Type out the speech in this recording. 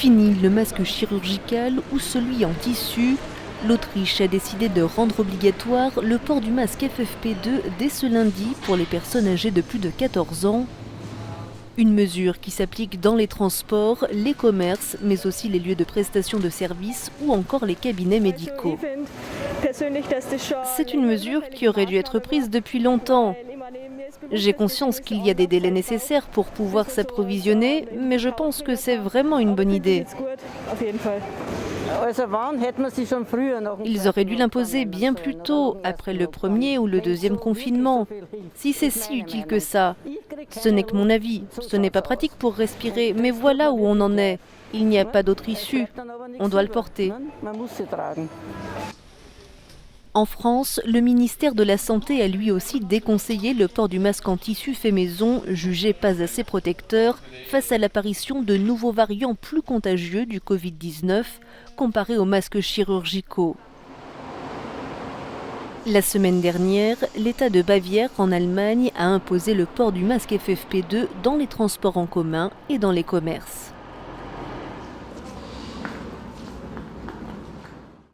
Fini le masque chirurgical ou celui en tissu. L'Autriche a décidé de rendre obligatoire le port du masque FFP2 dès ce lundi pour les personnes âgées de plus de 14 ans. Une mesure qui s'applique dans les transports, les commerces, mais aussi les lieux de prestation de services ou encore les cabinets médicaux. C'est une mesure qui aurait dû être prise depuis longtemps. J'ai conscience qu'il y a des délais nécessaires pour pouvoir s'approvisionner, mais je pense que c'est vraiment une bonne idée. Ils auraient dû l'imposer bien plus tôt, après le premier ou le deuxième confinement. Si c'est si utile que ça, ce n'est que mon avis. Ce n'est pas pratique pour respirer, mais voilà où on en est. Il n'y a pas d'autre issue. On doit le porter. En France, le ministère de la Santé a lui aussi déconseillé le port du masque en tissu fait maison, jugé pas assez protecteur, face à l'apparition de nouveaux variants plus contagieux du Covid-19, comparés aux masques chirurgicaux. La semaine dernière, l'État de Bavière en Allemagne a imposé le port du masque FFP2 dans les transports en commun et dans les commerces.